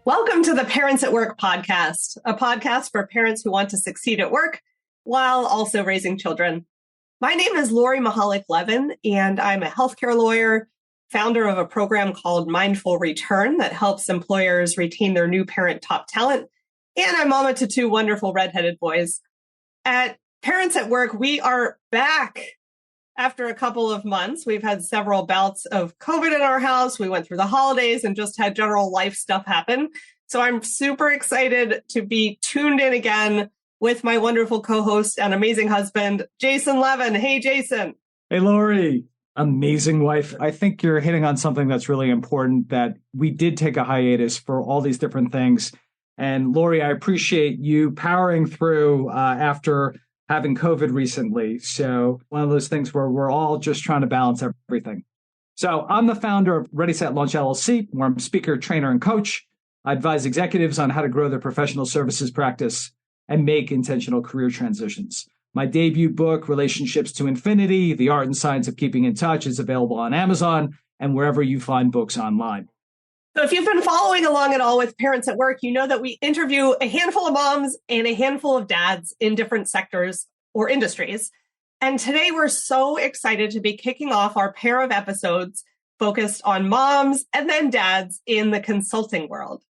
Welcome to the Parents at Work podcast, a podcast for parents who want to succeed at work while also raising children. My name is Lori Mihalich-Levin, and I'm a healthcare lawyer, founder of a program called Mindful Return that helps employers retain their new parent top talent. And I'm mama to two wonderful redheaded boys. At Parents at Work, we are back after a couple of months. We've had several bouts of COVID in our house. We went through the holidays and just had general life stuff happen. So I'm super excited to be tuned in again with my wonderful co-host and amazing husband, Jason Levin. Hey, Jason. Hey, Lori. Amazing wife. I think you're hitting on something that's really important, that we did take a hiatus for all these different things. And Lori, I appreciate you powering through after having COVID recently. So one of those things where we're all just trying to balance everything. So I'm the founder of Ready, Set, Launch LLC, where I'm a speaker, trainer, and coach. I advise executives on how to grow their professional services practice and make intentional career transitions. My debut book, Relationships to Infinity, The Art and Science of Keeping in Touch, is available on Amazon and wherever you find books online. So if you've been following along at all with Parents at Work, you know that we interview a handful of moms and a handful of dads in different sectors or industries. And today we're so excited to be kicking off our pair of episodes focused on moms and then dads in the consulting world.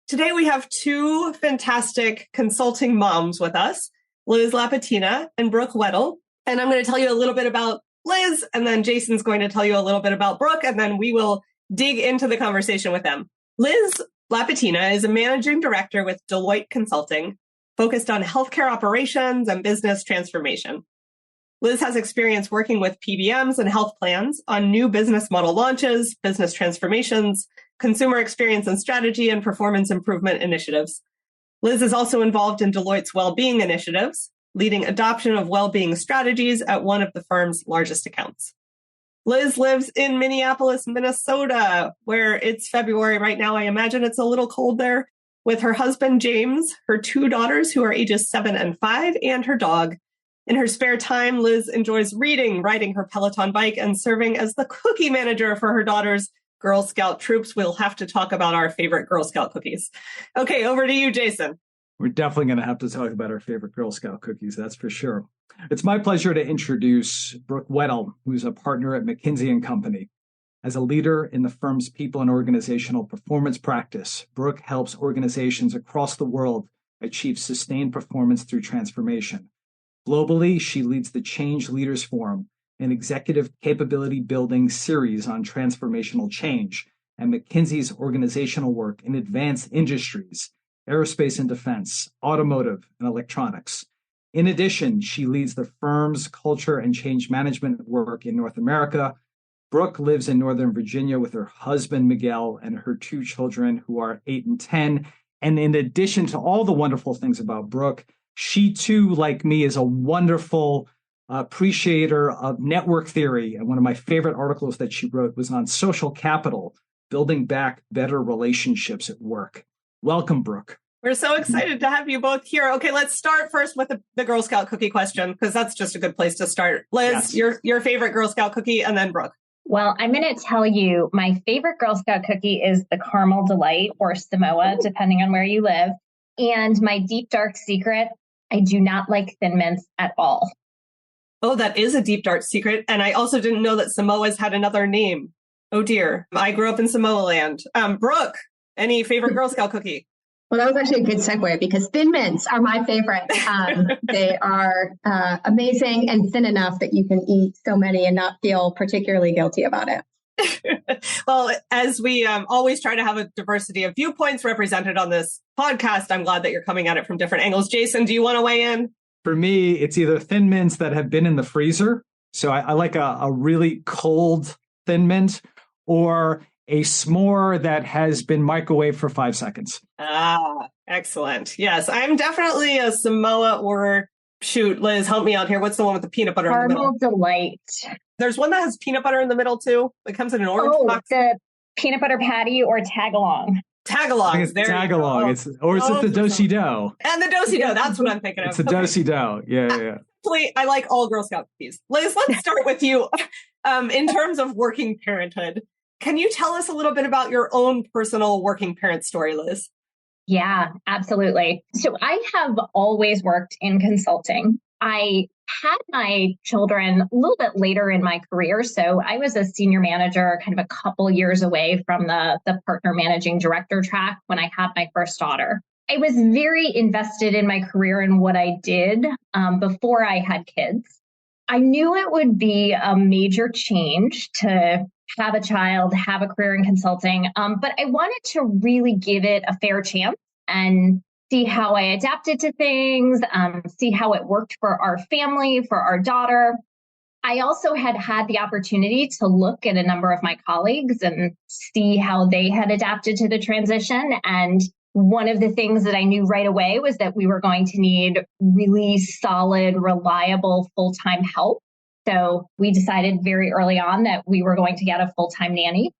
Today we have two fantastic consulting moms with us, Liz Lapetina and Brooke Weddle. And I'm going to tell you a little bit about Liz, and then Jason's going to tell you a little bit about Brooke, and then we will dig into the conversation with them. Liz Lapetina is a managing director with Deloitte Consulting, focused on healthcare operations and business transformation. Liz has experience working with PBMs and health plans on new business model launches, business transformations, consumer experience and strategy, and performance improvement initiatives. Liz is also involved in Deloitte's well-being initiatives, leading adoption of well-being strategies at one of the firm's largest accounts. Liz lives in Minneapolis, Minnesota, where it's February right now. I imagine it's a little cold there, with her husband, James, her two daughters who are ages 7 and 5, and her dog. In her spare time, Liz enjoys reading, riding her Peloton bike, and serving as the cookie manager for her daughter's Girl Scout troops. We'll have to talk about our favorite Girl Scout cookies. Okay, over to you, Jason. We're definitely going to have to talk about our favorite Girl Scout cookies, that's for sure. It's my pleasure to introduce Brooke Weddle, who's a partner at McKinsey & Company. As a leader in the firm's people and organizational performance practice, Brooke helps organizations across the world achieve sustained performance through transformation. Globally, she leads the Change Leaders Forum, an executive capability building series on transformational change, and McKinsey's organizational work in advanced industries, aerospace and defense, automotive, and electronics. In addition, she leads the firm's culture and change management work in North America. Brooke lives in Northern Virginia with her husband, Miguel, and her two children, who are 8 and 10. And in addition to all the wonderful things about Brooke, she too, like me, is a wonderful appreciator of network theory. And one of my favorite articles that she wrote was on social capital, building back better relationships at work. Welcome, Brooke. We're so excited to have you both here. Okay, let's start first with the Girl Scout cookie question, because that's just a good place to start. Liz, Yes. your favorite Girl Scout cookie, and then Brooke. Well, I'm going to tell you my favorite Girl Scout cookie is the Caramel Delight or Samoa, depending on where you live. And my deep, dark secret, I do not like Thin Mints at all. Oh, that is a deep, dark secret. And I also didn't know that Samoa's had another name. Oh, dear. I grew up in Samoa land. Brooke, any favorite Girl Scout cookie? Well, that was actually a good segue because Thin Mints are my favorite. They are amazing and thin enough that you can eat so many and not feel particularly guilty about it. Well, as we always try to have a diversity of viewpoints represented on this podcast, I'm glad that you're coming at it from different angles. Jason, do you want to weigh in? For me, it's either Thin Mints that have been in the freezer. So I like a really cold Thin Mint, or a s'more that has been microwaved for 5 seconds. Ah, excellent. Yes, I'm definitely a Samoa or shoot, Liz, help me out here. What's the one with the peanut butter in the middle? Caramel Delight. There's one that has peanut butter in the middle too. It comes in an orange box. The peanut butter patty or tag-along. Tag-along. It's tag-along. Is it the do-si-do? And the do-si-do. That's what I'm thinking of. It's a do-si-do. Yeah. Actually, I like all Girl Scout cookies. Liz, let's start with you. In terms of working parenthood, can you tell us a little bit about your own personal working parent story, Liz? Yeah, absolutely. So I have always worked in consulting. I had my children a little bit later in my career. So I was a senior manager kind of a couple years away from the partner managing director track when I had my first daughter. I was very invested in my career and what I did before I had kids. I knew it would be a major change to have a child, have a career in consulting, but I wanted to really give it a fair chance and see how I adapted to things, see how it worked for our family, for our daughter. I also had the opportunity to look at a number of my colleagues and see how they had adapted to the transition. And one of the things that I knew right away was that we were going to need really solid, reliable, full-time help. So we decided very early on that we were going to get a full-time nanny,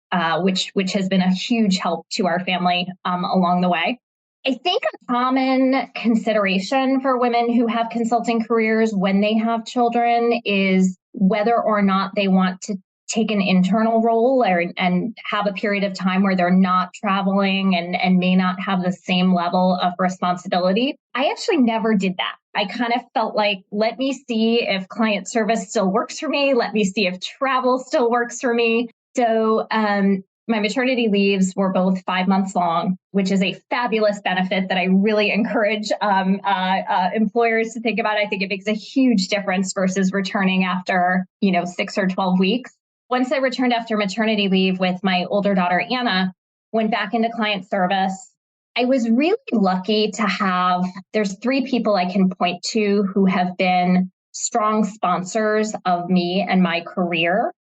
which has been a huge help to our family along the way. I think a common consideration for women who have consulting careers when they have children is whether or not they want to take an internal role and have a period of time where they're not traveling and may not have the same level of responsibility. I actually never did that. I kind of felt like, let me see if client service still works for me. Let me see if travel still works for me. So my maternity leaves were both 5 months long, which is a fabulous benefit that I really encourage employers to think about. I think it makes a huge difference versus returning after, 6 or 12 weeks. Once I returned after maternity leave with my older daughter, Anna, went back into client service. I was really lucky to have, there's 3 people I can point to who have been strong sponsors of me and my career.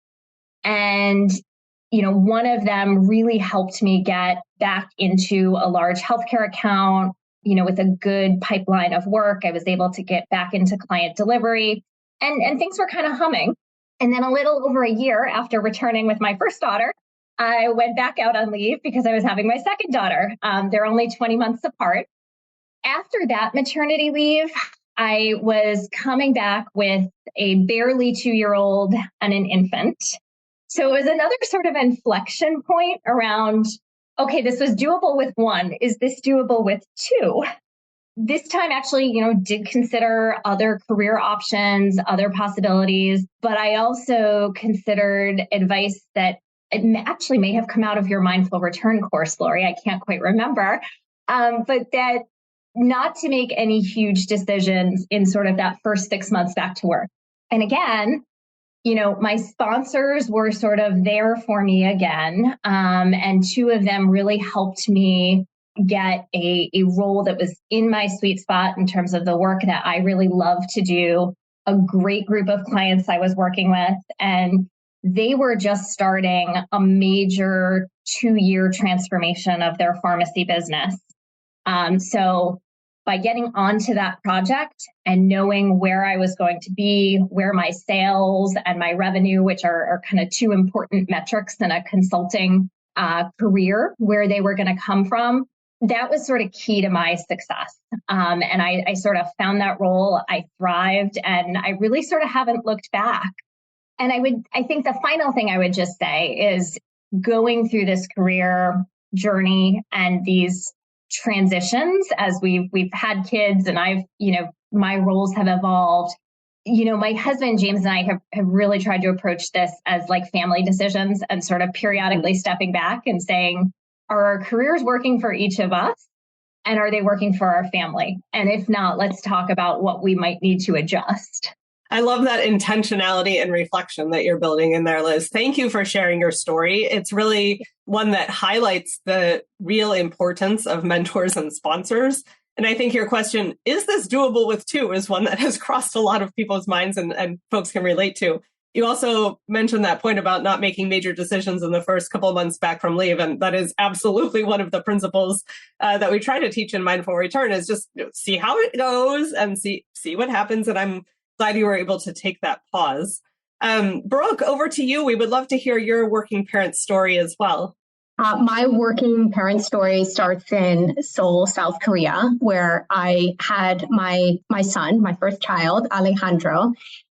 And, one of them really helped me get back into a large healthcare account, with a good pipeline of work. I was able to get back into client delivery and things were kind of humming. And then a little over a year after returning with my first daughter, I went back out on leave because I was having my second daughter. They're only 20 months apart. After that maternity leave, I was coming back with a barely 2-year-old and an infant. So it was another sort of inflection point around, okay, this was doable with 1. Is this doable with 2? This time actually, did consider other career options, other possibilities, but I also considered advice that it actually may have come out of your mindful return course, Lori. I can't quite remember, but that not to make any huge decisions in sort of that first 6 months back to work. And again, my sponsors were sort of there for me again. And 2 of them really helped me get a role that was in my sweet spot in terms of the work that I really love to do, a great group of clients I was working with, and they were just starting a major 2-year transformation of their pharmacy business. So by getting onto that project and knowing where I was going to be, where my sales and my revenue, which are kind of 2 important metrics in a consulting career, where they were going to come from, that was sort of key to my success. And I sort of found that role, I thrived, and I really sort of haven't looked back. And I think the final thing I would just say is going through this career journey and these transitions as we've had kids and my roles have evolved. My husband, James, and I have really tried to approach this as like family decisions and sort of periodically stepping back and saying, are our careers working for each of us? And are they working for our family? And if not, let's talk about what we might need to adjust. I love that intentionality and reflection that you're building in there, Liz. Thank you for sharing your story. It's really one that highlights the real importance of mentors and sponsors. And I think your question, is this doable with 2, is one that has crossed a lot of people's minds and folks can relate to. You also mentioned that point about not making major decisions in the first couple of months back from leave. And that is absolutely one of the principles that we try to teach in Mindful Return is just see how it goes and see what happens. And I'm glad you were able to take that pause. Brooke, over to you. We would love to hear your working parent story as well. My working parent story starts in Seoul, South Korea, where I had my son, my first child, Alejandro.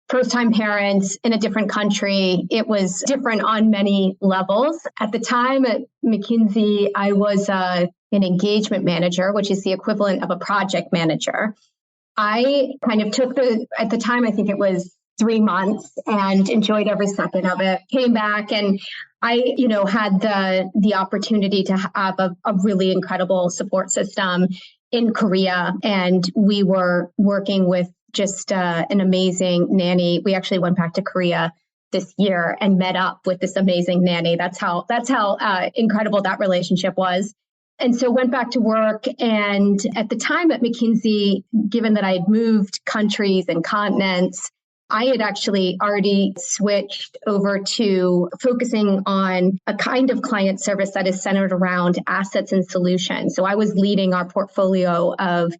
first-time parents in a different country. It was different on many levels. At the time at McKinsey, I was an engagement manager, which is the equivalent of a project manager. I kind of took at the time, I think it was 3 months, and enjoyed every second of it. Came back and I, had the opportunity to have a really incredible support system in Korea. And we were working with just an amazing nanny. We actually went back to Korea this year and met up with this amazing nanny. That's how incredible that relationship was. And so went back to work. And at the time at McKinsey, given that I had moved countries and continents, I had actually already switched over to focusing on a kind of client service that is centered around assets and solutions. So I was leading our portfolio of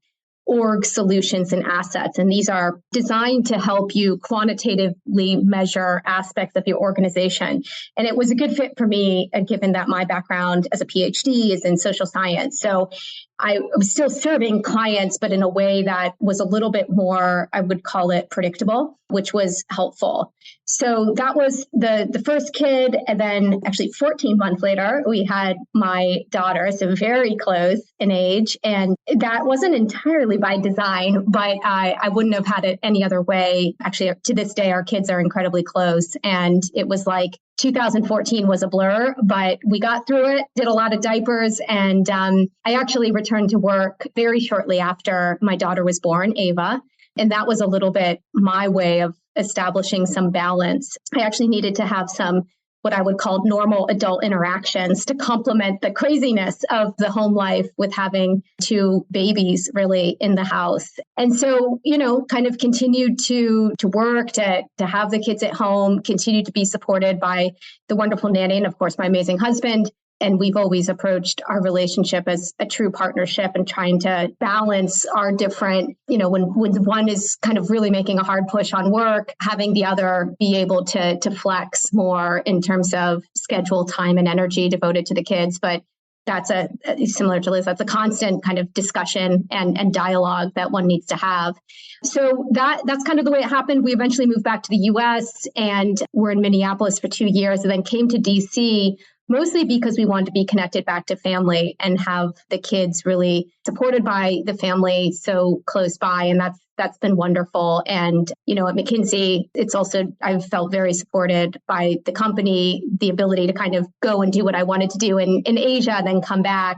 org solutions and assets. And these are designed to help you quantitatively measure aspects of your organization. And it was a good fit for me, given that my background as a PhD is in social science. So I was still serving clients, but in a way that was a little bit more, I would call it predictable, which was helpful. So that was the first kid. And then actually 14 months later, we had my daughter, so very close in age. And that wasn't entirely by design, but I wouldn't have had it any other way. Actually, to this day, our kids are incredibly close. And it was like 2014 was a blur, but we got through it, did a lot of diapers. And I actually returned to work very shortly after my daughter was born, Ava. And that was a little bit my way of establishing some balance. I actually needed to have some what I would call normal adult interactions to complement the craziness of the home life with having 2 babies really in the house. And so, kind of continued to work, to have the kids at home, continued to be supported by the wonderful nanny and, of course, my amazing husband. And we've always approached our relationship as a true partnership and trying to balance our different, when one is kind of really making a hard push on work, having the other be able to flex more in terms of schedule, time, and energy devoted to the kids. But that's similar to Liz, that's a constant kind of discussion and dialogue that one needs to have. So that's kind of the way it happened. We eventually moved back to the US and we're in Minneapolis for 2 years and then came to DC, mostly because we wanted to be connected back to family and have the kids really supported by the family so close by. And that's been wonderful. And, at McKinsey, it's also, I've felt very supported by the company, the ability to kind of go and do what I wanted to do in Asia, then come back,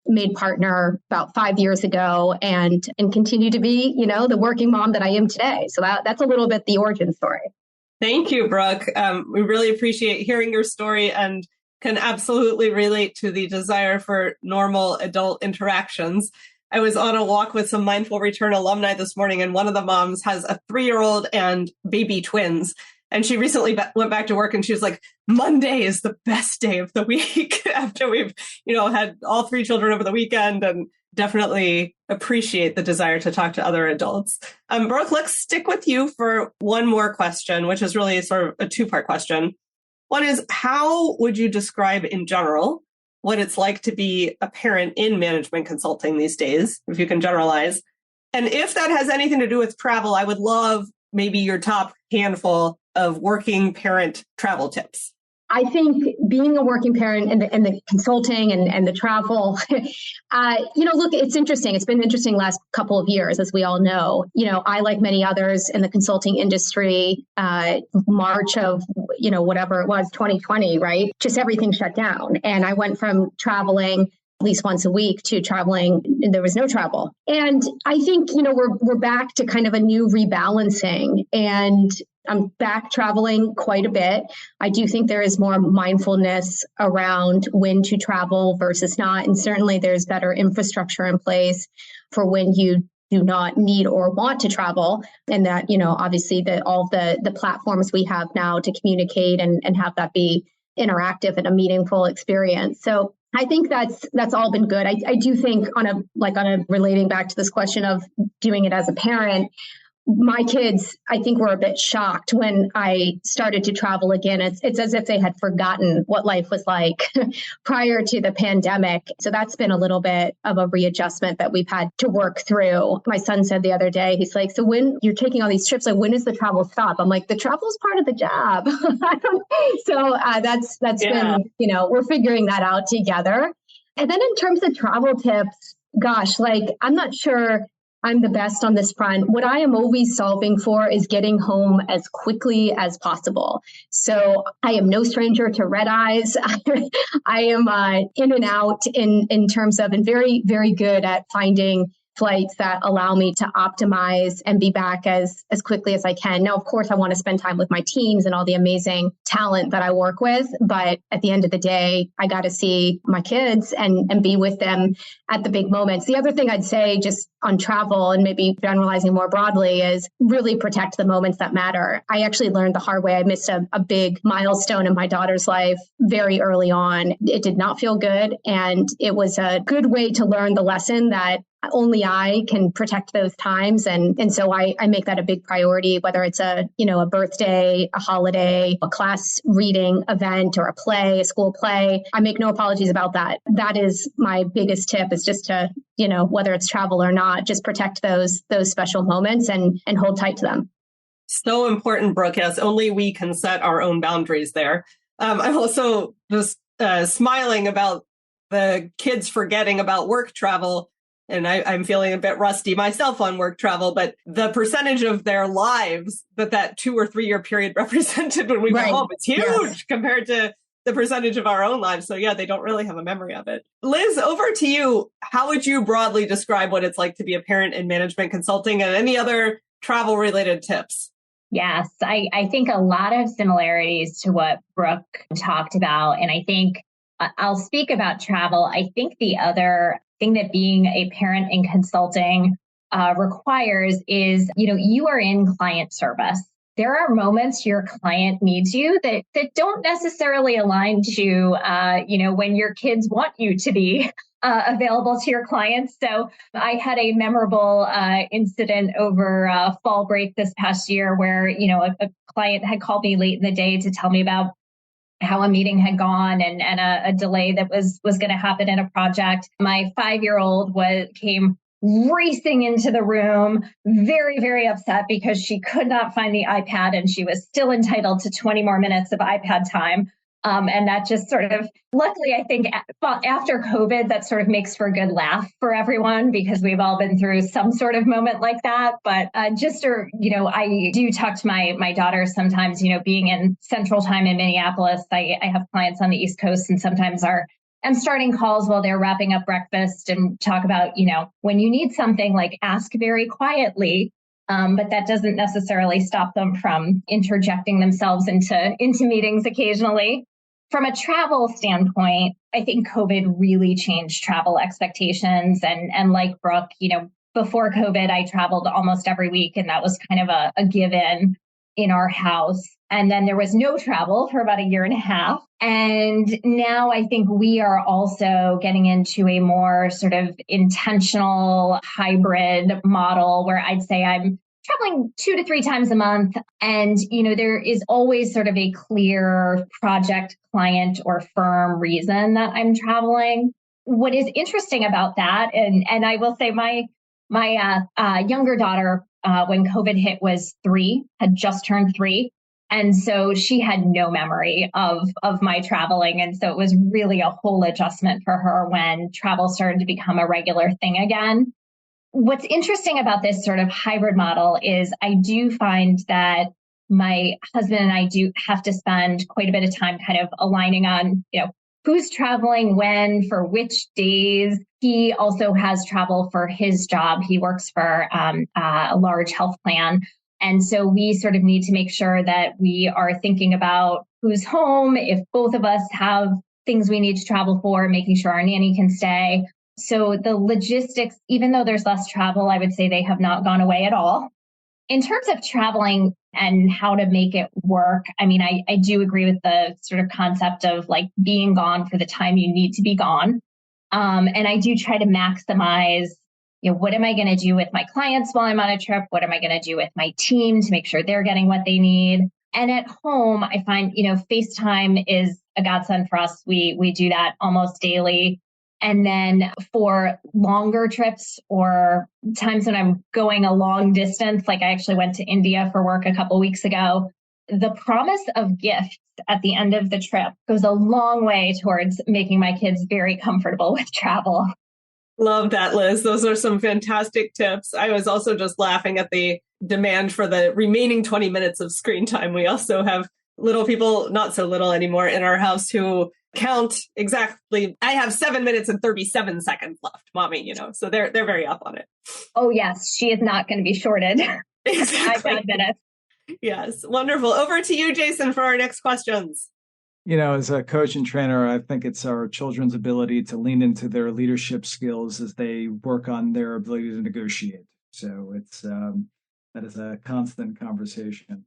made partner about 5 years ago and continue to be, the working mom that I am today. So that's a little bit the origin story. Thank you, Brooke. We really appreciate hearing your story and can absolutely relate to the desire for normal adult interactions. I was on a walk with some Mindful Return alumni this morning, and one of the moms has a 3-year-old and baby twins. And she recently went back to work and she was like, Monday is the best day of the week after we've, had all 3 children over the weekend, and definitely appreciate the desire to talk to other adults. Brooke, let's stick with you for one more question, which is really sort of a 2-part question. One is, how would you describe in general what it's like to be a parent in management consulting these days, if you can generalize? And if that has anything to do with travel, I would love maybe your top handful of working parent travel tips. I think being a working parent and the consulting and the travel, look, it's interesting. It's been interesting last couple of years, as we all know. I, like many others in the consulting industry, March of, whatever it was, 2020, right? Just everything shut down. And I went from traveling at least once a week to traveling, there was no travel. And I think, we're back to kind of a new rebalancing, and I'm back traveling quite a bit. I do think there is more mindfulness around when to travel versus not. And certainly there's better infrastructure in place for when you do not need or want to travel. And that, obviously all the platforms we have now to communicate and have that be interactive and a meaningful experience. So I think that's all been good. I do think on a relating back to this question of doing it as a parent, my kids, I think, were a bit shocked when I started to travel again. It's as if they had forgotten what life was like prior to the pandemic. So that's been a little bit of a readjustment that we've had to work through. My son said the other day, he's like, so when you're taking all these trips, like when does the travel stop? I'm like, the travel's part of the job. So that's been, we're figuring that out together. And then in terms of travel tips, gosh, I'm not sure I'm the best on this front. What I am always solving for is getting home as quickly as possible. So I am no stranger to red eyes. I am in and out in terms of, and very, very good at finding flights that allow me to optimize and be back as quickly as I can. Now, of course, I want to spend time with my teams and all the amazing talent that I work with. But at the end of the day, I got to see my kids and be with them at the big moments. The other thing I'd say just on travel and maybe generalizing more broadly is really protect the moments that matter. I actually learned the hard way. I missed a big milestone in my daughter's life very early on. It did not feel good. And it was a good way to learn the lesson that only I can protect those times. And so I make that a big priority, whether it's a birthday, a holiday, a class reading event, or a play, a school play. I make no apologies about that. That is my biggest tip, is just to, whether it's travel or not, just protect those special moments and hold tight to them. So important, Brooke. Yes, only we can set our own boundaries there. I'm also just smiling about the kids forgetting about work travel. And I'm feeling a bit rusty myself on work travel, but the percentage of their lives that 2 or 3 year period represented when we go home, it's huge compared to the percentage of our own lives. So yeah, they don't really have a memory of it. Liz, over to you. How would you broadly describe what it's like to be a parent in management consulting, and any other travel related tips? Yes, I think a lot of similarities to what Brooke talked about. And I think I'll speak about travel. I think the other thing that being a parent in consulting requires is, you are in client service. There are moments your client needs you that don't necessarily align to, when your kids want you to be available to your clients. So I had a memorable incident over fall break this past year where, a client had called me late in the day to tell me about how a meeting had gone and a delay that was going to happen in a project. My 5-year-old came racing into the room, very, very upset because she could not find the iPad and she was still entitled to 20 more minutes of iPad time. And that just sort of, luckily, I think after COVID, that sort of makes for a good laugh for everyone because we've all been through some sort of moment like that. But I do talk to my daughter sometimes, being in central time in Minneapolis, I have clients on the East Coast and sometimes I'm starting calls while they're wrapping up breakfast and talk about, when you need something, ask very quietly. But that doesn't necessarily stop them from interjecting themselves into meetings occasionally. From a travel standpoint, I think COVID really changed travel expectations. And like Brooke, before COVID, I traveled almost every week, and that was kind of a given in our house. And then there was no travel for about 1.5 years. And now I think we are also getting into a more sort of intentional hybrid model where I'd say I'm traveling 2 to 3 times a month. And, there is always sort of a clear project, client, or firm reason that I'm traveling. What is interesting about that, and I will say my younger daughter, when COVID hit, was 3, had just turned 3. And so she had no memory of my traveling. And so it was really a whole adjustment for her when travel started to become a regular thing again. What's interesting about this sort of hybrid model is I do find that my husband and I do have to spend quite a bit of time kind of aligning on, who's traveling when, for which days. He also has travel for his job. He works for a large health plan. And so we sort of need to make sure that we are thinking about who's home, if both of us have things we need to travel for, making sure our nanny can stay. So the logistics, even though there's less travel, I would say they have not gone away at all. In terms of traveling and how to make it work, I mean, I do agree with the sort of concept of being gone for the time you need to be gone. And I do try to maximize what am I going to do with my clients while I'm on a trip? What am I going to do with my team to make sure they're getting what they need? And at home, I find, FaceTime is a godsend for us. We do that almost daily. And then for longer trips or times when I'm going a long distance, like I actually went to India for work a couple weeks ago, the promise of gifts at the end of the trip goes a long way towards making my kids very comfortable with travel. Love that, Liz. Those are some fantastic tips. I was also just laughing at the demand for the remaining 20 minutes of screen time. We also have little people, not so little anymore, in our house who count exactly. I have 7 minutes and 37 seconds left, mommy, so they're very up on it. Oh, yes. She is not going to be shorted. Exactly. 5 minutes. Yes. Wonderful. Over to you, Jason, for our next questions. As a coach and trainer, I think it's our children's ability to lean into their leadership skills as they work on their ability to negotiate. So that is a constant conversation.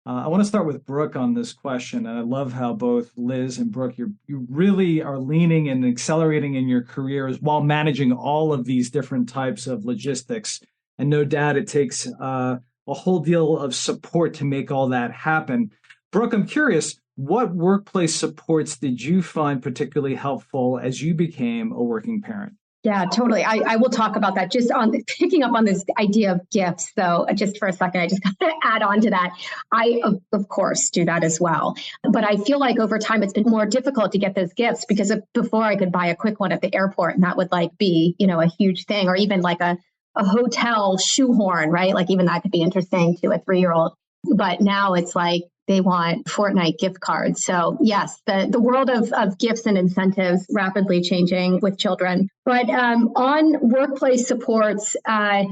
I want to start with Brooke on this question. And I love how both Liz and Brooke, you really are leaning and accelerating in your careers while managing all of these different types of logistics. And no doubt it takes a whole deal of support to make all that happen. Brooke, I'm curious, what workplace supports did you find particularly helpful as you became a working parent? Yeah, totally. I will talk about that. Just on picking up on this idea of gifts, though, just for a second, I just got to add on to that. I, of course, do that as well. But I feel like over time, it's been more difficult to get those gifts because before I could buy a quick one at the airport and that would be, a huge thing, or even like a hotel shoehorn, right? Like even that could be interesting to a 3-year-old. But now it's like, they want Fortnite gift cards. So yes, the world of gifts and incentives rapidly changing with children. But on workplace supports, I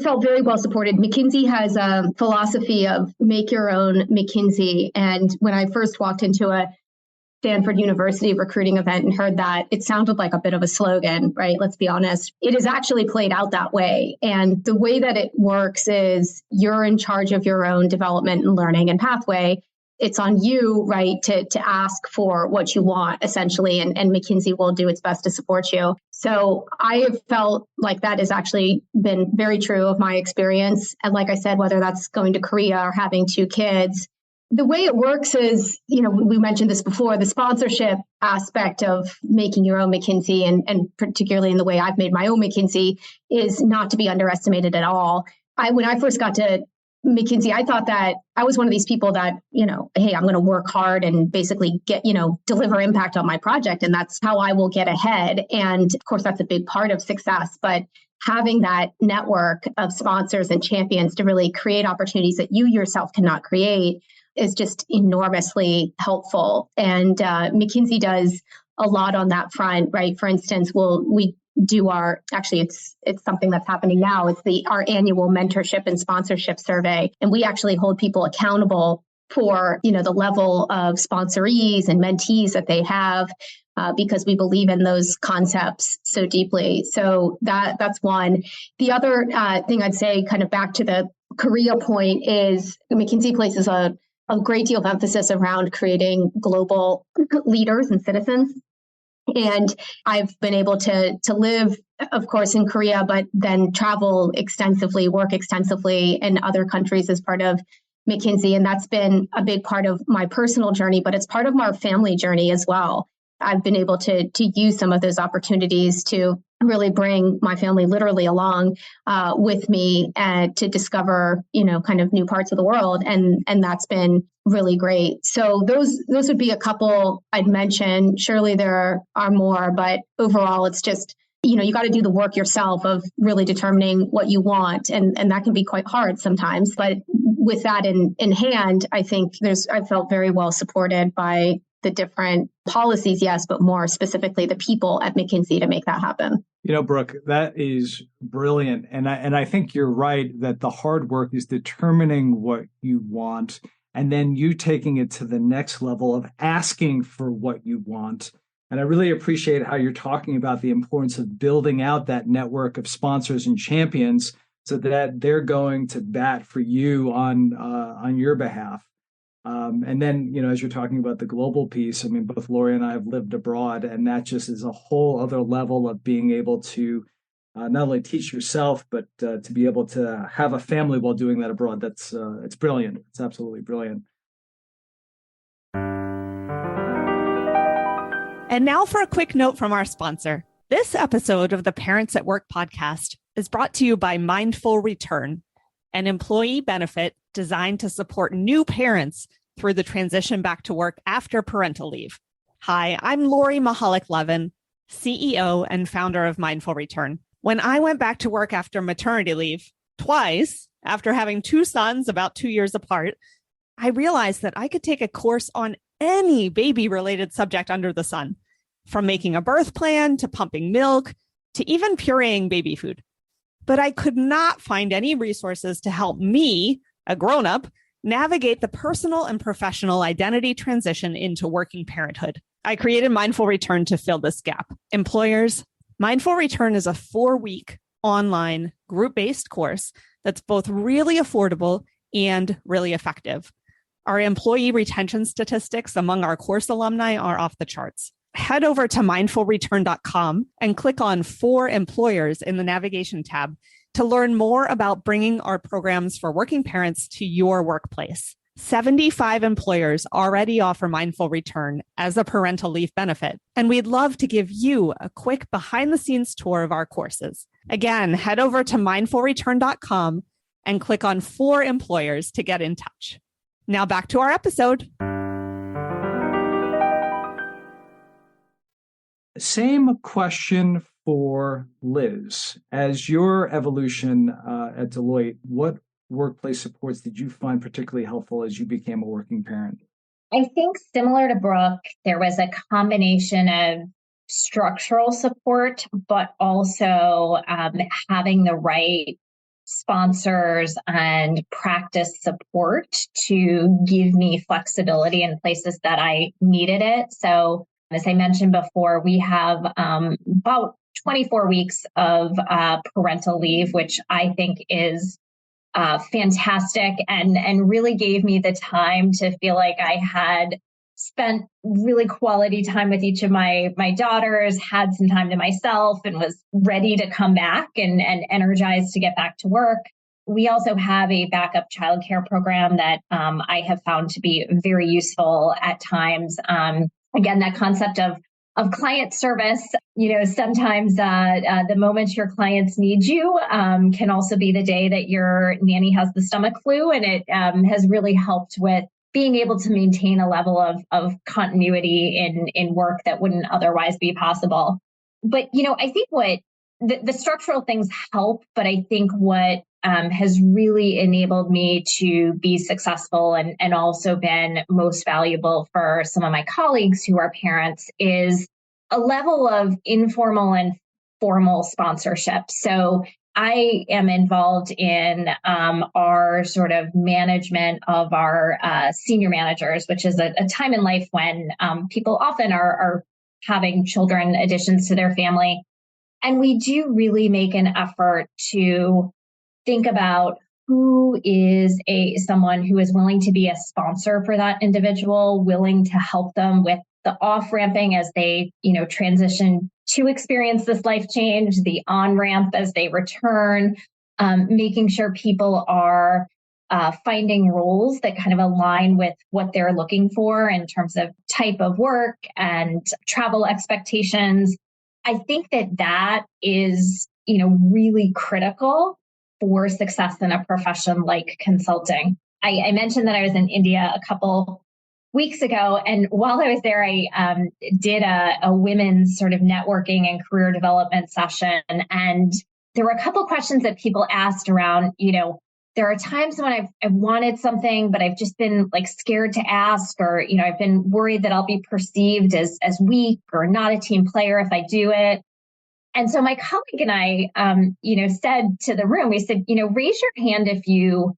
felt very well supported. McKinsey has a philosophy of make your own McKinsey. And when I first walked into a Stanford University recruiting event and heard that, it sounded like a bit of a slogan, right? Let's be honest. It is actually played out that way. And the way that it works is you're in charge of your own development and learning and pathway. It's on you, right, to ask for what you want, essentially, and McKinsey will do its best to support you. So I have felt like that has actually been very true of my experience. And like I said, whether that's going to Korea or having 2 kids, the way it works is, we mentioned this before, the sponsorship aspect of making your own McKinsey, and particularly in the way I've made my own McKinsey, is not to be underestimated at all. When I first got to McKinsey, I thought that I was one of these people that, hey, I'm going to work hard and basically get, deliver impact on my project. And that's how I will get ahead. And of course, that's a big part of success. But having that network of sponsors and champions to really create opportunities that you yourself cannot create is just enormously helpful. And McKinsey does a lot on that front, right? For instance, we do it's something that's happening now. It's our annual mentorship and sponsorship survey. And we actually hold people accountable for, the level of sponsorees and mentees that they have, because we believe in those concepts so deeply. So that's one. The other thing I'd say, kind of back to the Korea point, is McKinsey places a great deal of emphasis around creating global leaders and citizens. And I've been able to live, of course, in Korea, but then travel extensively, work extensively in other countries as part of McKinsey. And that's been a big part of my personal journey, but it's part of our family journey as well. I've been able to use some of those opportunities to really bring my family literally along with me and to discover, kind of new parts of the world. And that's been really great. So those would be a couple I'd mention. Surely there are more, but overall, it's just, you got to do the work yourself of really determining what you want. And that can be quite hard sometimes. But with that in hand, I think I felt very well supported by the different policies, yes, but more specifically the people at McKinsey to make that happen. Brooke, that is brilliant. And I think you're right that the hard work is determining what you want and then you taking it to the next level of asking for what you want. And I really appreciate how you're talking about the importance of building out that network of sponsors and champions so that they're going to bat for you on your behalf. And then, as you're talking about the global piece, I mean, both Lori and I have lived abroad, and that just is a whole other level of being able to not only teach yourself, but to be able to have a family while doing that abroad. That's it's brilliant. It's absolutely brilliant. And now for a quick note from our sponsor. This episode of the Parents at Work podcast is brought to you by Mindful Return, an employee benefit designed to support new parents through the transition back to work after parental leave. Hi, I'm Lori Mihalich-Levin, CEO and founder of Mindful Return. When I went back to work after maternity leave, twice, after having two sons about 2 years apart, I realized that I could take a course on any baby-related subject under the sun, from making a birth plan to pumping milk to even pureeing baby food. But I could not find any resources to help me, a grown-up, navigate the personal and professional identity transition into working parenthood. I created Mindful Return to fill this gap. Employers, Mindful Return is a 4-week online group-based course that's both really affordable and really effective. Our employee retention statistics among our course alumni are off the charts. Head over to mindfulreturn.com and click on For Employers in the navigation tab to learn more about bringing our programs for working parents to your workplace. 75 employers already offer Mindful Return as a parental leave benefit, and we'd love to give you a quick behind-the-scenes tour of our courses. Again, head over to mindfulreturn.com and click on For Employers to get in touch. Now back to our episode. Same question for Liz. As your evolution at Deloitte, what workplace supports did you find particularly helpful as you became a working parent? I think similar to Brooke, there was a combination of structural support, but also having the right sponsors and practice support to give me flexibility in places that I needed it. So as I mentioned before, we have about 24 weeks of parental leave, which I think is fantastic and really gave me the time to feel like I had spent really quality time with each of my daughters, had some time to myself, and was ready to come back and energized to get back to work. We also have a backup childcare program that I have found to be very useful at times. Again, that concept of client service, sometimes the moment your clients need you can also be the day that your nanny has the stomach flu. And it has really helped with being able to maintain a level of continuity in work that wouldn't otherwise be possible. But, I think what the structural things help, but I think what has really enabled me to be successful and also been most valuable for some of my colleagues who are parents is a level of informal and formal sponsorship. So I am involved in our sort of management of our senior managers, which is a time in life when people often are having children additions to their family. And we do really make an effort to think about who is someone who is willing to be a sponsor for that individual, willing to help them with the off-ramping as they, transition to experience this life change, the on-ramp as they return, making sure people are finding roles that kind of align with what they're looking for in terms of type of work and travel expectations. I think that is, really critical for success in a profession like consulting. I mentioned that I was in India a couple weeks ago, and while I was there, I did a women's sort of networking and career development session. And there were a couple questions that people asked around, there are times when I've wanted something, but I've just been scared to ask, or, I've been worried that I'll be perceived as weak or not a team player if I do it. And so my colleague and I, said to the room, we said, raise your hand if you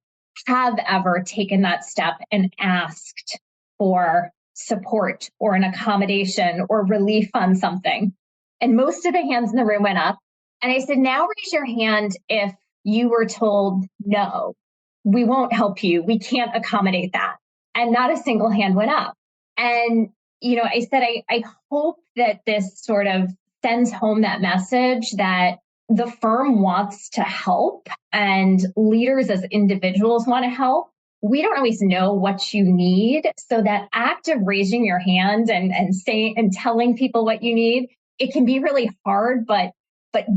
have ever taken that step and asked for support or an accommodation or relief on something. And most of the hands in the room went up. And I said, now raise your hand if you were told, no, we won't help you. We can't accommodate that. And not a single hand went up. And, I said, I hope that this sort of sends home that message that the firm wants to help and leaders as individuals want to help, we don't always know what you need. So that act of raising your hand and saying and telling people what you need, it can be really hard, but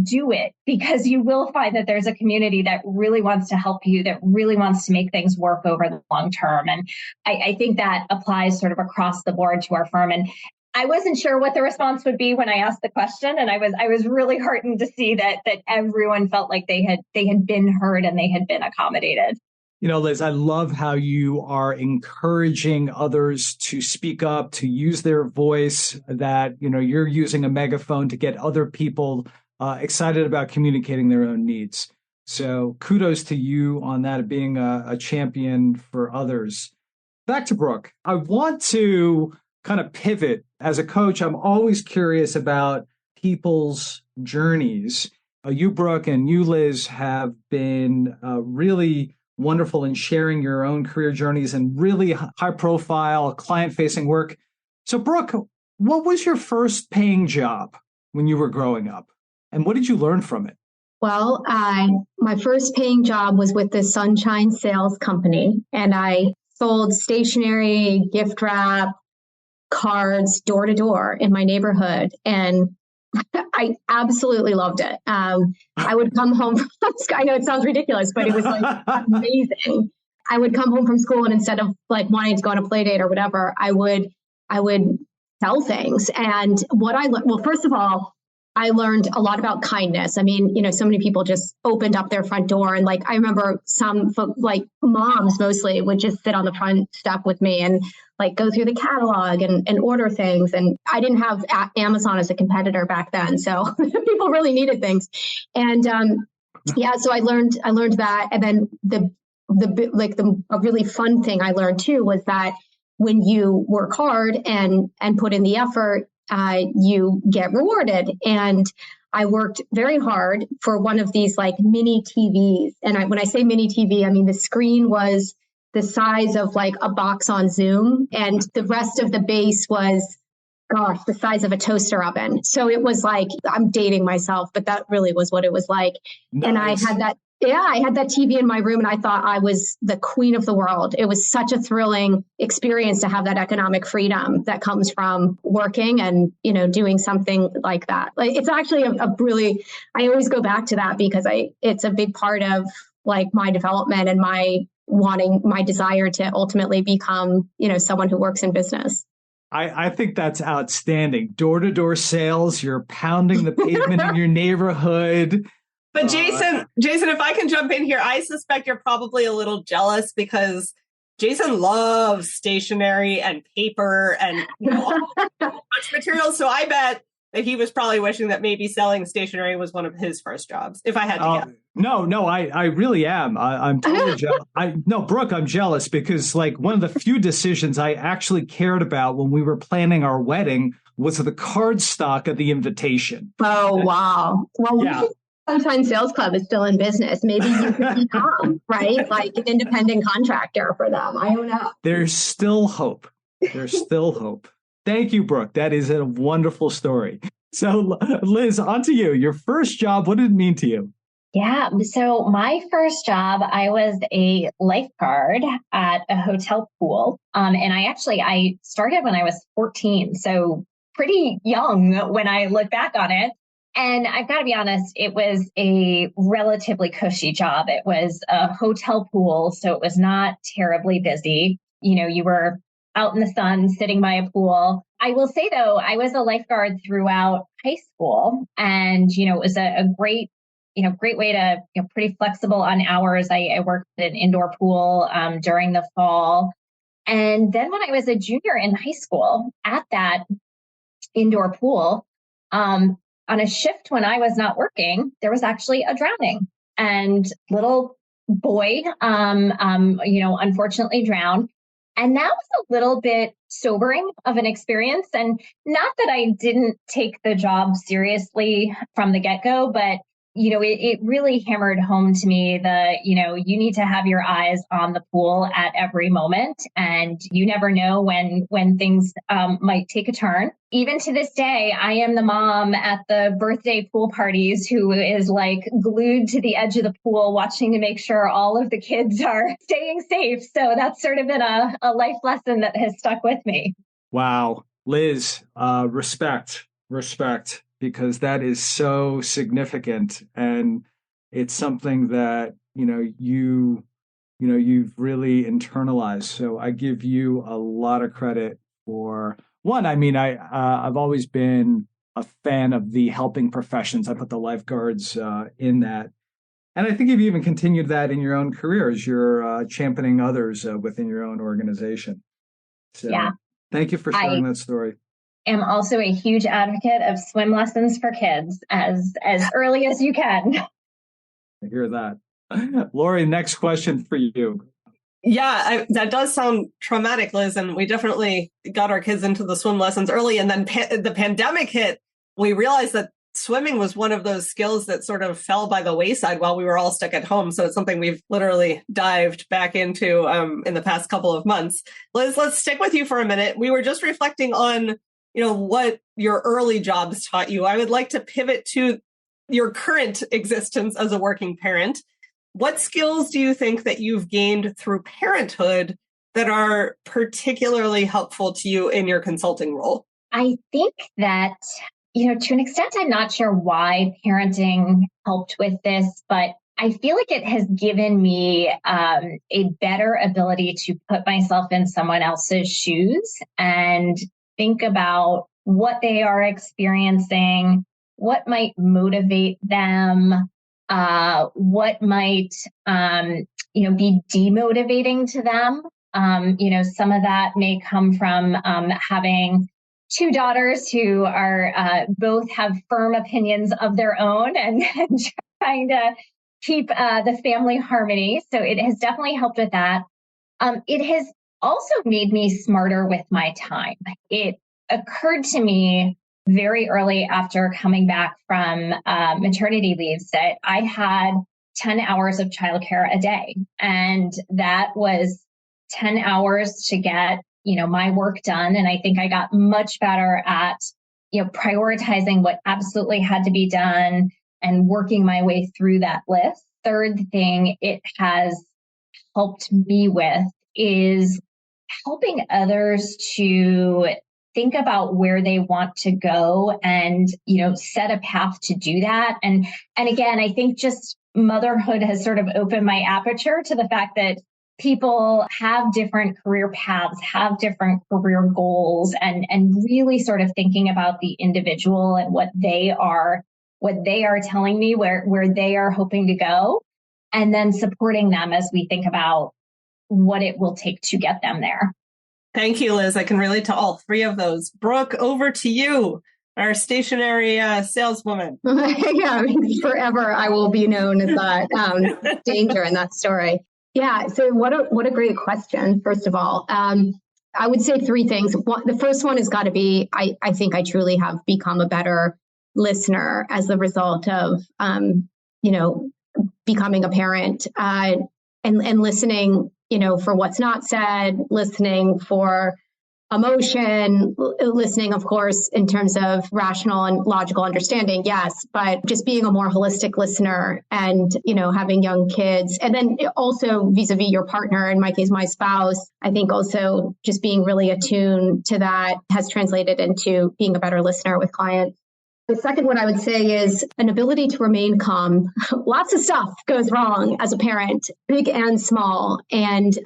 do it, because you will find that there's a community that really wants to help you, that really wants to make things work over the long term. And I think that applies sort of across the board to our firm. And I wasn't sure what the response would be when I asked the question. And I was really heartened to see that everyone felt like they had been heard and they had been accommodated. You know, Liz, I love how you are encouraging others to speak up, to use their voice, that, you know, you're using a megaphone to get other people excited about communicating their own needs. So kudos to you on that, being a champion for others. Back to Brooke. I want to kind of pivot. As a coach, I'm always curious about people's journeys. You, Brooke, and you, Liz, have been really wonderful in sharing your own career journeys and really high profile client-facing work. So Brooke, what was your first paying job when you were growing up? And what did you learn from it? Well, my first paying job was with the Sunshine Sales Company, and I sold stationery, gift wrap, cards door to door in my neighborhood. And I absolutely loved it. I would come home from I know it sounds ridiculous, but it was like amazing. I would come home from school, and instead of like wanting to go on a play date or whatever, I would sell things. And well, first of all, I learned a lot about kindness. I mean, you know, so many people just opened up their front door. And like, I remember some like moms mostly would just sit on the front step with me and like go through the catalog and order things. And I didn't have Amazon as a competitor back then. So people really needed things. And so I learned that. And then a really fun thing I learned too was that when you work hard and put in the effort, you get rewarded. And I worked very hard for one of these like mini TVs. And when I say mini TV, I mean the screen was the size of like a box on Zoom, and the rest of the base was, the size of a toaster oven. So it was like, I'm dating myself, but that really was what it was like. Nice. And I had that TV in my room, and I thought I was the queen of the world. It was such a thrilling experience to have that economic freedom that comes from working and, you know, doing something like that. Like, it's actually I always go back to that because it's a big part of like my development and my desire to ultimately become, you know, someone who works in business. I think that's outstanding. Door-to-door sales, you're pounding the pavement in your neighborhood. But Jason, if I can jump in here, I suspect you're probably a little jealous because Jason loves stationery and paper and, you know, much materials. So I bet that he was probably wishing that maybe selling stationery was one of his first jobs, if I had to guess. No, I really am. I'm totally jealous. Brooke, I'm jealous because like one of the few decisions I actually cared about when we were planning our wedding was the card stock of the invitation. Oh, wow. Well, yeah. Sunshine Sales Club is still in business. Maybe you could become, right? Like an independent contractor for them. I don't know. There's still hope. Thank you, Brooke. That is a wonderful story. So, Liz, on to you. Your first job, what did it mean to you? Yeah. So my first job, I was a lifeguard at a hotel pool. And I started when I was 14. So pretty young when I look back on it. And I've got to be honest, it was a relatively cushy job. It was a hotel pool, so it was not terribly busy. You know, you were out in the sun, sitting by a pool. I will say, though, I was a lifeguard throughout high school. And, you know, it was a great way to, you know, pretty flexible on hours. I worked at an indoor pool during the fall. And then when I was a junior in high school at that indoor pool, on a shift when I was not working, there was actually a drowning, and little boy, unfortunately drowned. And that was a little bit sobering of an experience. And not that I didn't take the job seriously from the get-go, but it really hammered home to me that, you need to have your eyes on the pool at every moment, and you never know when things might take a turn. Even to this day, I am the mom at the birthday pool parties who is like glued to the edge of the pool, watching to make sure all of the kids are staying safe. So that's sort of been a life lesson that has stuck with me. Wow. Liz, respect, because that is so significant. And it's something that, you've really internalized. So I give you a lot of credit for one. I mean, I've always been a fan of the helping professions. I put the lifeguards in that. And I think you've even continued that in your own career as you're championing others within your own organization. So yeah. Thank you for sharing that story. Am also a huge advocate of swim lessons for kids as early as you can. I hear that. Lori, next question for you. Yeah, that does sound traumatic, Liz. And we definitely got our kids into the swim lessons early. And then the pandemic hit. We realized that swimming was one of those skills that sort of fell by the wayside while we were all stuck at home. So it's something we've literally dived back into in the past couple of months. Liz, let's stick with you for a minute. We were just reflecting on what your early jobs taught you. I would like to pivot to your current existence as a working parent. What skills do you think that you've gained through parenthood that are particularly helpful to you in your consulting role? I think that, to an extent, I'm not sure why parenting helped with this, but I feel like it has given me a better ability to put myself in someone else's shoes and think about what they are experiencing, what might motivate them, what might, be demotivating to them. Some of that may come from having two daughters who are both have firm opinions of their own and trying to keep the family harmony. So it has definitely helped with that. It has also made me smarter with my time. It occurred to me very early after coming back from maternity leaves that I had 10 hours of childcare a day. And that was 10 hours to get, my work done. And I think I got much better at, prioritizing what absolutely had to be done and working my way through that list. Third thing it has helped me with is helping others to think about where they want to go and, set a path to do that. And again, I think just motherhood has sort of opened my aperture to the fact that people have different career paths, have different career goals, and really sort of thinking about the individual and what they are telling me where they are hoping to go, and then supporting them as we think about what it will take to get them there. Thank you, Liz. I can relate to all three of those. Brooke, over to you, our stationary saleswoman. Yeah, forever I will be known as that danger in that story. Yeah, so what a great question, first of all. I would say three things. The first one has got to be, I think I truly have become a better listener as a result of, becoming a parent and listening, for what's not said, listening for emotion, listening, of course, in terms of rational and logical understanding, yes, but just being a more holistic listener and, having young kids. And then also vis-a-vis your partner, in my case, my spouse, I think also just being really attuned to that has translated into being a better listener with clients. The second one I would say is an ability to remain calm. Lots of stuff goes wrong as a parent, big and small. And,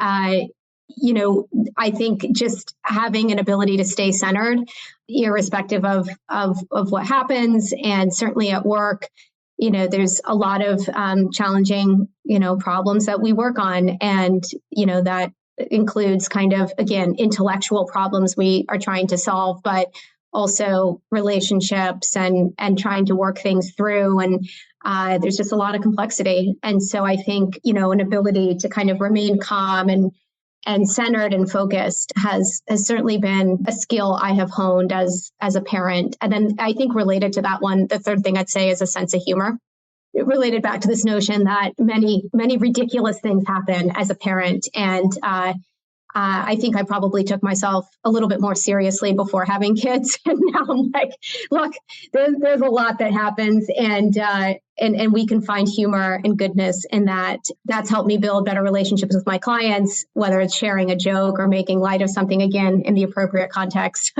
I think just having an ability to stay centered, irrespective of what happens, and certainly at work, there's a lot of challenging, problems that we work on. And, that includes kind of, again, intellectual problems we are trying to solve, but also relationships and trying to work things through. And there's just a lot of complexity. And so I think, an ability to kind of remain calm and centered and focused has certainly been a skill I have honed as a parent. And then I think related to that one, the third thing I'd say is a sense of humor. related back to this notion that many ridiculous things happen as a parent. And I think I probably took myself a little bit more seriously before having kids. And now I'm like, look, there's a lot that happens, and we can find humor and goodness in that. That's helped me build better relationships with my clients, whether it's sharing a joke or making light of something, again, in the appropriate context.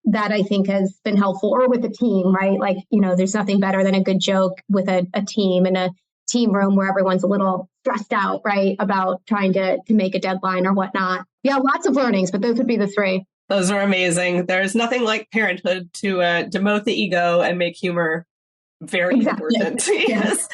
That I think has been helpful, or with a team, right? Like, there's nothing better than a good joke with a team in a team room where everyone's a little stressed out, right? About trying to make a deadline or whatnot. Yeah, lots of learnings, but those would be the three. Those are amazing. There's nothing like parenthood to demote the ego and make humor very important. Yes.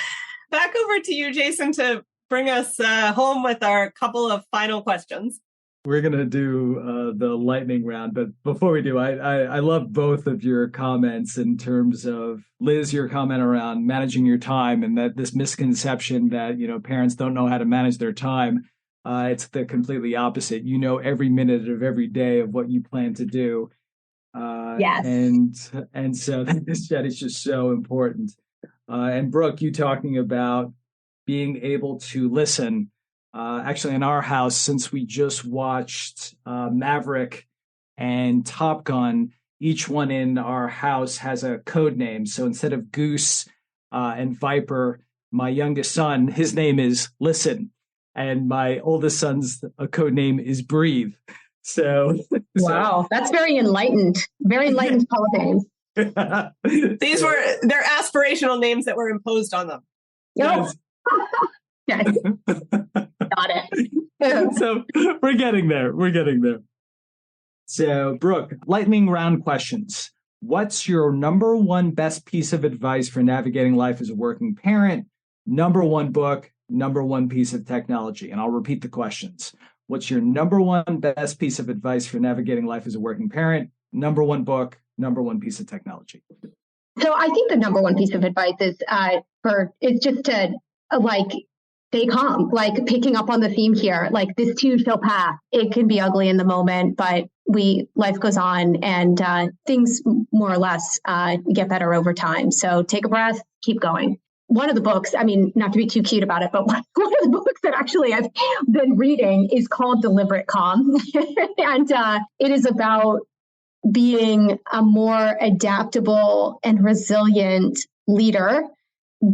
Back over to you, Jason, to bring us home with our couple of final questions. We're going to do the lightning round. But before we do, I love both of your comments in terms of, Liz, your comment around managing your time, and that this misconception that, parents don't know how to manage their time. It's the completely opposite. Every minute of every day of what you plan to do. Yes. And so that is just so important. And Brooke, you talking about being able to listen. Actually, in our house, since we just watched Maverick and Top Gun, each one in our house has a code name. So instead of Goose and Viper, my youngest son, his name is Listen. And my oldest son's code name is Breathe. So wow, that's very enlightened code names. They're aspirational names that were imposed on them. Yes. Yes. Got it. So we're getting there. So, Brooke, lightning round questions. What's your number one best piece of advice for navigating life as a working parent? Number one book, number one piece of technology. And I'll repeat the questions. What's your number one best piece of advice for navigating life as a working parent? Number one book, number one piece of technology. So I think the number one piece of advice is just to stay calm, like picking up on the theme here, like this too shall pass. It can be ugly in the moment, but life goes on, and things more or less get better over time. So take a breath, keep going. One of the books, not to be too cute about it, but one of the books that actually I've been reading is called Deliberate Calm. And it is about being a more adaptable and resilient leader,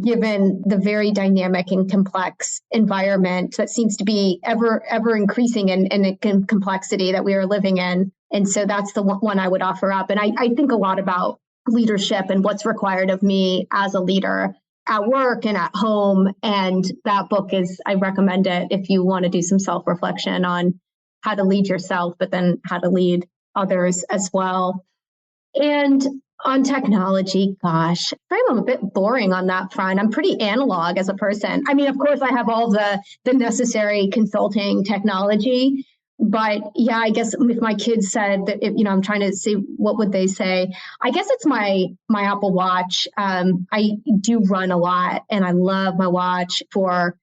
given the very dynamic and complex environment that seems to be ever increasing in complexity that we are living in. And so that's the one I would offer up. And I think a lot about leadership and what's required of me as a leader at work and at home. And that book I recommend it if you want to do some self-reflection on how to lead yourself, but then how to lead others as well. And on technology, gosh, I'm a bit boring on that front. I'm pretty analog as a person. Of course, I have all the necessary consulting technology, but yeah, I guess if my kids said that, I'm trying to see what would they say. I guess it's my Apple Watch. I do run a lot, and I love my watch for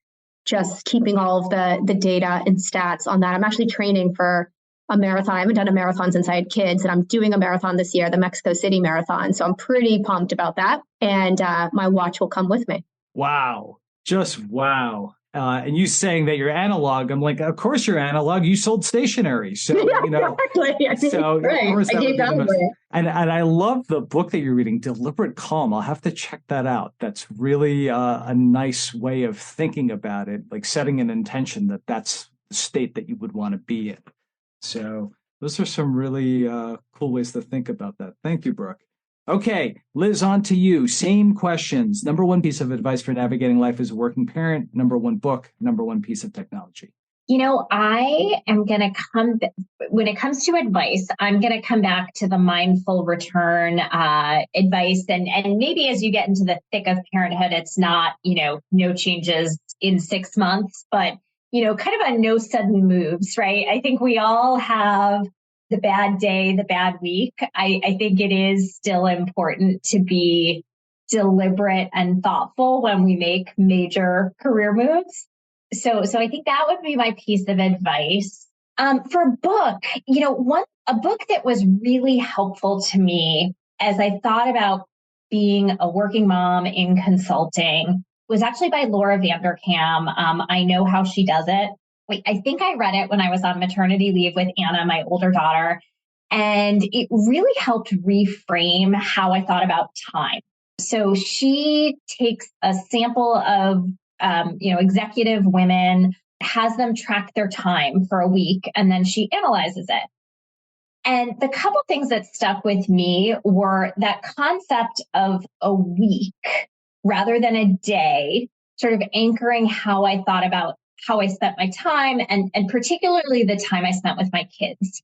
just keeping all of the data and stats on that. I'm actually training for a marathon. I haven't done a marathon since I had kids, and I'm doing a marathon this year, the Mexico City Marathon. So I'm pretty pumped about that. And my watch will come with me. Wow. Just wow. And you saying that you're analog, I'm like, of course you're analog. You sold stationery. So, exactly. So right. Of course I gave that away. And I love the book that you're reading, Deliberate Calm. I'll have to check that out. That's really a nice way of thinking about it, like setting an intention that that's the state that you would want to be in. So those are some really cool ways to think about that. Thank you, Brooke. Okay, Liz, on to you. Same questions. Number one piece of advice for navigating life as a working parent. Number one book. Number one piece of technology. I am going to when it comes to advice, I'm going to come back to the mindful return advice. And maybe as you get into the thick of parenthood, it's not, no changes in 6 months, but, kind of a no sudden moves, right? I think we all have the bad day, the bad week. I think it is still important to be deliberate and thoughtful when we make major career moves. So I think that would be my piece of advice. For a book, a book that was really helpful to me as I thought about being a working mom in consulting was actually by Laura Vanderkam. I know how she does it. I think I read it when I was on maternity leave with Anna, my older daughter, and it really helped reframe how I thought about time. So she takes a sample of, executive women, has them track their time for a week, and then she analyzes it. And the couple things that stuck with me were that concept of a week rather than a day, sort of anchoring how I thought about how I spent my time and particularly the time I spent with my kids.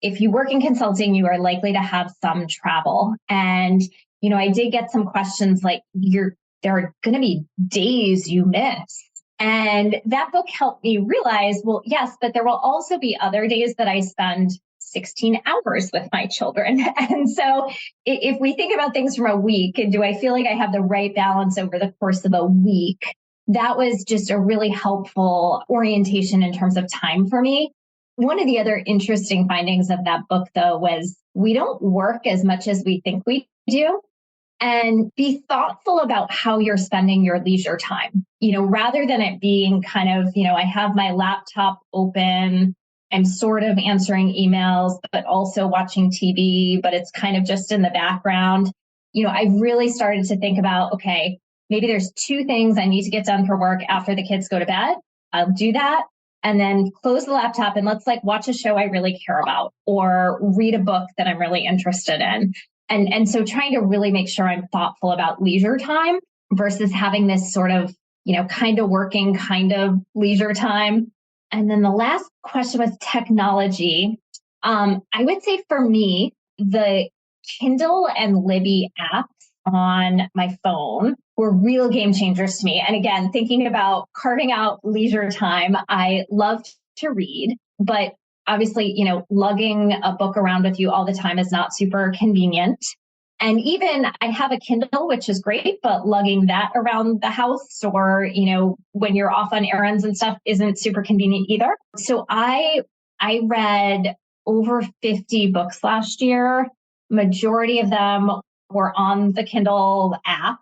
If you work in consulting, you are likely to have some travel. And, I did get some questions like, there are going to be days you miss. And that book helped me realize, well, yes, but there will also be other days that I spend 16 hours with my children. And so if we think about things from a week, and do I feel like I have the right balance over the course of a week? That was just a really helpful orientation in terms of time for me. One of the other interesting findings of that book, though, was we don't work as much as we think we do. And be thoughtful about how you're spending your leisure time, rather than it being kind of, I have my laptop open, I'm sort of answering emails, but also watching TV, but it's kind of just in the background. I've really started to think about, okay, maybe there's 2 things I need to get done for work after the kids go to bed. I'll do that and then close the laptop and let's watch a show I really care about or read a book that I'm really interested in. And so trying to really make sure I'm thoughtful about leisure time versus having this sort of, kind of working, kind of leisure time. And then the last question was technology. I would say for me, the Kindle and Libby apps on my phone were real game changers to me. And again, thinking about carving out leisure time, I loved to read, but obviously, lugging a book around with you all the time is not super convenient. And even I have a Kindle, which is great, but lugging that around the house or, when you're off on errands and stuff isn't super convenient either. So I read over 50 books last year. Majority of them were on the Kindle app.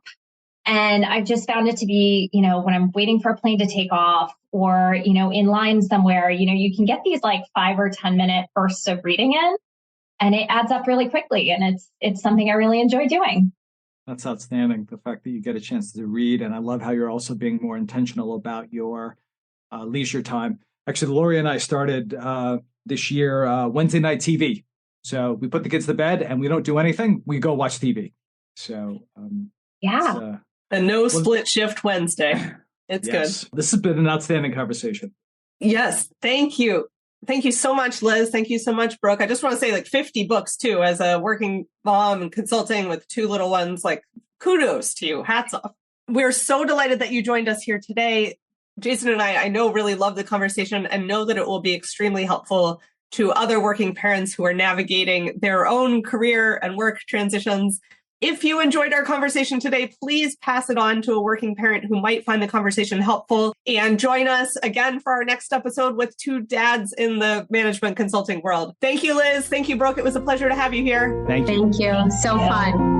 And I've just found it to be, when I'm waiting for a plane to take off or, in line somewhere, you can get these 5 or 10 minute bursts of reading in and it adds up really quickly. And it's something I really enjoy doing. That's outstanding. The fact that you get a chance to read. And I love how you're also being more intentional about your leisure time. Actually, Lori and I started this year Wednesday night TV. So we put the kids to bed and we don't do anything. We go watch TV. So yeah. A no split shift Wednesday. It's good. This has been an outstanding conversation. Yes. Thank you. Thank you so much, Liz. Thank you so much, Brooke. I just want to say 50 books too, as a working mom and consulting with 2 little ones, kudos to you. Hats off. We're so delighted that you joined us here today. Jason and I know really love the conversation and know that it will be extremely helpful to other working parents who are navigating their own career and work transitions. If you enjoyed our conversation today, please pass it on to a working parent who might find the conversation helpful and join us again for our next episode with 2 dads in the management consulting world. Thank you, Liz. Thank you, Brooke. It was a pleasure to have you here. Thank you. So fun.